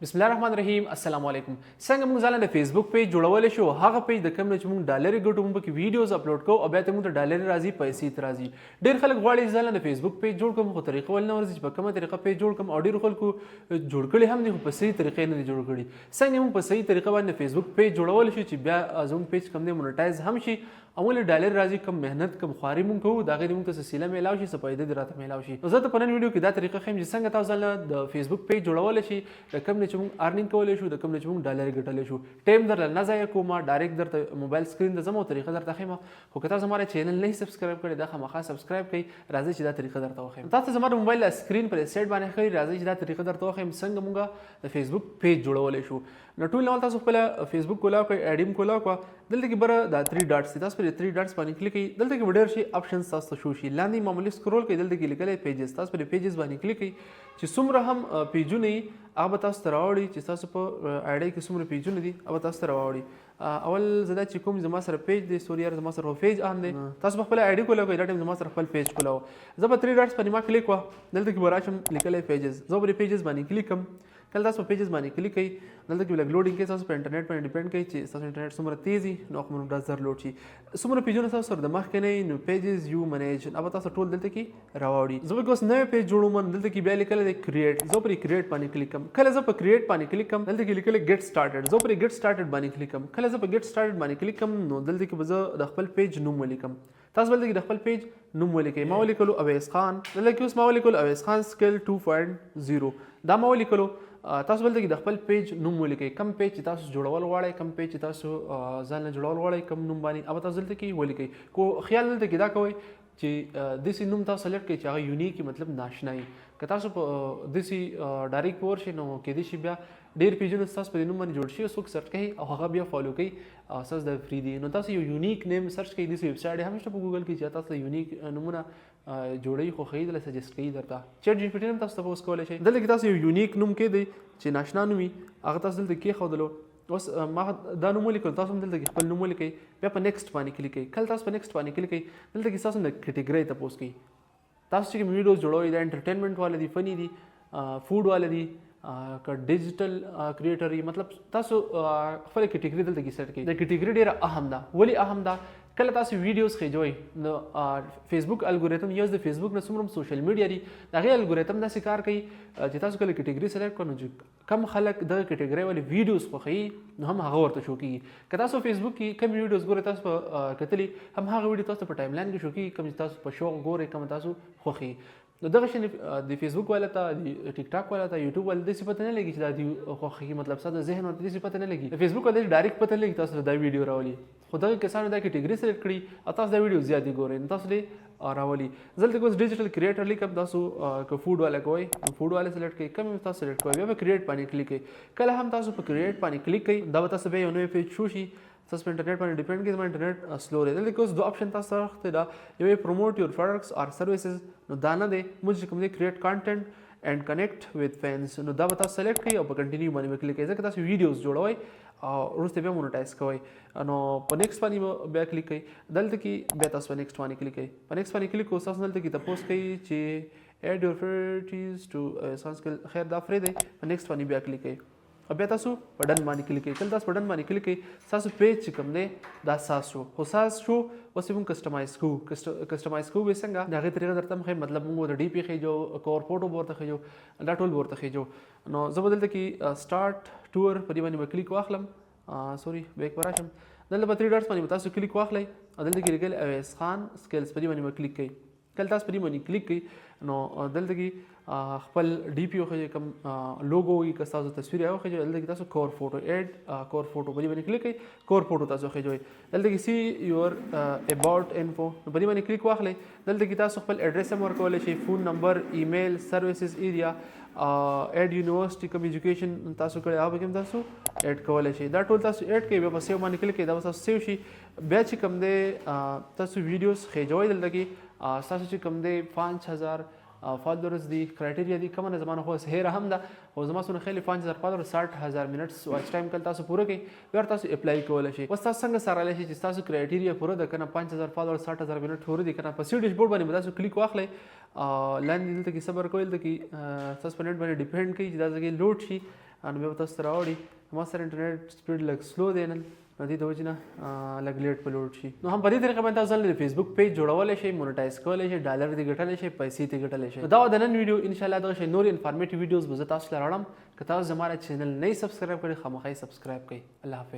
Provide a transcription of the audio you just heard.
بسم الله الرحمن الرحیم السلام علیکم څنګه موږ ځان د فیسبوک پیج جوړول شو هغه پیج د کوم نه چې موږ ډالر ګټو موږ کې ویډیوز اپلوډ کوو او بیا ته موږ ته ډالر راځي پیسې ته راځي ډېر خلک غواړي ځان د فیسبوک پیج جوړ کړم خو طریقه ول نه ورځي چې په کومه طریقه پیج جوړ کړم او ډېر خلکو جوړ کړي هم دي خو په صحیح طریقې نه دي جوړ کړي څنګه موږ په صحیح طریقه باندې فیسبوک پیج جوړول شي چې بیا زموږ پیج کم دی مونټایز هم شي اول ډالر راځي کم مهنت کم خواري مونږ کوو دا غیر مونږ ته سیله میلاو شي سپایده دراته میلاو شي نو زه ته په نن ویډیو کې دا طریقه خیم چې څنګه تاسو ځان د فیسبوک پیج جوړول شي د کوم نه چې مونږ ارنینګ کولای شو د کوم نه چې مونږ ډالر ګټلی شو ټایم درل نه ضایع کوم ډایرکټ درته موبایل سکرین د زمو طریقه درته خیم خو که تاسو زموږ چینل نه سبسکرایب کړئ دا خامخا سبسکرایب کړئ راځي چې دا طریقه درته وخیم تاسو زموږ موبایل سکرین پر سیټ باندې خوري راځي چې دا طریقه درته وخیم څنګه مونږ د فیسبوک پیج جوړولای شو نو ټول نو تاسو خپل فیسبوک کولاو کوئ اډیم کولاو کو دلته کې بره دا 3 ډاټس تاسو پر 3 ډاټس باندې کلیک کړئ دلته کې وډر شي آپشنز تاسو شو شي لاندې معمولی سکرول کړئ دلته کې لیکل پیجز تاسو پر پیجز باندې کلیک کړئ چې څومره هم پیجونه هغه تاسو ته راوړي چې تاسو په اډای کې څومره پیجونه دي هغه تاسو ته راوړي اول زدا چې کوم زما سره پیج دی سوري زما سره پیج ان دی تاسو خپل اډای کولاو کوئ دا ټیم زما سره خپل پیج کولاو زه په 3 ډاټس باندې ما کلیک وا دلته کې براشم لیکل پیجز زه پر پیجز باندې کلیک کوم کله تاسو په پیجز باندې کلیک کړئ دلته کې لګ لوډینګ کې تاسو په انټرنیټ باندې ډیپند کوي چې تاسو انټرنیټ څومره تیزي نو خو موږ ډزر لوډ شي څومره پیجونه تاسو سره د مخ کې نه نو پیجز یو منیج اوبه تاسو ټول دلته کې راوړي زه به اوس نوې پیج جوړوم دلته کې بیا لیکل دی کریټ زه پر کریټ باندې کلیک کوم کله زه په کریټ باندې کلیک کوم دلته کې لیکل ګیټ سٹارټډ زه پر ګیټ سٹارټډ باندې کلیک کوم کله زه په ګیټ سٹارټډ باندې کلیک کوم نو دلته کې به زه د خپل پیج نوم ولیکم تاسو بل د خپل پیج نوم ولیکئ ما ولیکلو اویس خان دلته کې اوس ما ولیکلو اویس خان سکل 2.0 دا ما ولیکلو تاسو بل د خپل پیج نوم ولیکئ کم پیج چې تاسو جوړول غواړئ کم پیج چې تاسو ځان جوړول غواړئ کم نوم باندې او تاسو دلته کې ولیکئ کو خیال دلته کې دا کوئ چې دسی نوم تاسو سلیکټ کړئ چې هغه یونیک مطلب ناشنایی که تاسو په دسی ډایرکټ پور شي نو کې دي شي بیا ډیر پیجونه تاسو په نوم باندې جوړ شي څوک سرچ کوي او هغه بیا فالو کوي اساس د فری دی نو تاسو یو یونیک نیم سرچ کوئ دسی ویب سایټ همیشه په ګوګل کې چې تاسو یونیک نمونه جوړی خو خید له سجست کوي درته چیټ جی پی ټی هم تاسو تاسو کولای شئ دلته کې تاسو یو یونیک نوم کې دی چې ناشنا نومي هغه تاسو دلته کې خودلو اوس ما دا نوم ولیکل تاسو هم دلته خپل نوم ولیکئ بیا په نیکسټ باندې کلیک کړئ کله تاسو په نیکسټ باندې کلیک کړئ دلته کې تاسو د کټګوري تاسو کوي تاسو چې ویډیوز جوړوي دا انټرټینمنټ والے دي فنی دي فود والے دي که ډیجیټل کریټر مطلب تاسو خپل کټګوري دلته کې سیټ کړئ د کټګوري ډیره اهم ده ولی اهم ده کله تاسو ویډیوز خېجوي نو فیسبوک الګوریتم یوز د فیسبوک نه څومره سوشل میډیا دي هغه الګوریتم داسې کار کوي چې تاسو کله کټګوري سلیکټ کړئ نو کم خلک د کټګوري ولې ویډیوز خوښوي نو هم هغه ورته شو کیږي که تاسو فیسبوک کې کم ویډیوز ګورئ تاسو په کتلي هم هغه ویډیو تاسو په ټایم لاین کې شو کیږي کوم تاسو په شوق ګورئ کوم تاسو خوښوي نو دغه شی د فیسبوک والا ته د ټیک ټاک والا ته یوټیوب والا د صفته نه لګي چې دا دی خوښي مطلب ساده ذهن ورته د صفته نه لګي د فیسبوک والا ډایرکټ پته لګي تاسو دا ویډیو راولي خو دغه کسانو دا کټګوري سلیکټ کړي او تاسو دا ویډیو زیات ګورئ نو تاسو دې راولي دلته کوم ډیجیټل کریټر لیکم تاسو که فود والا کوئ فود والا سلیکټ کړئ کوم تاسو سلیکټ کوئ بیا په کریټ باندې کلیک کړئ کله هم تاسو په کریټ باندې کلیک کړئ دا تاسو به یو نوې پیج شو شي تاسو په انټرنیټ باندې ډیپند کوي زما انټرنیټ سلو دی دلته کې اوس دوه اپشن تاسو سره خته دا یو پروموټ یور پروډکټس اور سرویسز نو دا نه دی موږ کوم دی کریټ کانټینټ اینڈ کنیکټ وذ فینس نو دا به تاسو سلیکټ کړئ او په کنټینیو باندې کلیک کړئ ځکه تاسو ویډیوز جوړوئ او وروسته بیا مونټایز کوئ نو په نیکسټ باندې بیا کلیک کړئ دلته کې بیا تاسو په نیکسټ باندې کلیک کړئ په نیکسټ باندې کلیک کوئ تاسو دلته کې تاسو کوي چې ایډ یور فیرټیز ټو سانسکل خیر دا فري دی په نیکسټ باندې بیا کلیک کړئ او بیا تاسو په ډن باندې کلیک کړئ کله تاسو په ډن باندې کلیک کړئ تاسو پیج چې کوم دی دا ساس شو خو ساس شو اوس موږ کسټمایز کوو کسټمایز کوو څنګه د هغې طریقه درته مخې مطلب موږ د ډي پی خېجو کور فوټو به ورته خېجو دا ټول به ورته خېجو نو زه به دلته کې سټارټ ټور په دې باندې به کلیک واخلم سوري بیک به راشم دلته به 3 ډاټس باندې به تاسو کلیک واخلئ او دلته کې لیکل اویس خان سکلز په دې باندې به کلیک کړئ کله تاسو په دې باندې کلیک کړئ نو دلته کې خپل ډي پی وخېږي کوم لوګو وي که تاسو تصویر یې وخېږي دلته کې تاسو کور فوټو ایډ کور فوټو په دې باندې کلیک کړئ کور فوټو تاسو خېجوئ دلته کې سی یور اباؤټ انفو نو په دې باندې کلیک واخلئ دلته کې تاسو خپل ایډریس هم ورکولی شئ فون نمبر ایمیل سرویسز ایریا ایډ یونیورسټي کوم ایجوکیشن تاسو کړی هغه کوم تاسو ایډ کولی شئ دا ټول تاسو ایډ کړئ بیا په سیو باندې کلیک کړئ دا تاسو سیو شي بیا چې کوم دی تاسو ویډیوز خېجوئ دلته کې تاسو چې کوم دی 5000 فالوورز دي کرایټیریا دي کومه زمانه خو هیر هم ده او زما سونه خیلی 5000 فالوور 60000 منټس واچ ټایم کله تاسو پوره کړئ بیا تاسو اپلای کولای شئ اوس تاسو څنګه سره لای شئ چې تاسو کرایټیریا پوره ده کنه 5000 فالوور 60000 منټ پوره دي کنه په سی ډیشبورډ باندې تاسو کلیک واخلئ لاندې دلته کې صبر کوئ دلته کې تاسو په نت باندې ډیپند کوي چې دا ځکه لوډ شي نو بیا به تاسو ته راوړي. ما سره انټرنیټ سپیډ لږ سلو دی نن، نو دې د وجې نه لږ لیټ په لوډ شي. نو هم په دې طریقه باندې تاسو ځان د فیسبوک پیج جوړولی شئ، مونیټایز کولی شئ، ډالر دې ګټلی شئ، پیسې ترې ګټلی شئ. دا د نن ویډیو انشاءالله دغه شی نور انفارمیټیو ویډیوز به زه تاسو ته راوړم. که تاسو زما چینل نه یې سبسکرایب کړی خامخا یې سبسکرایب کړئ. الله حافظ.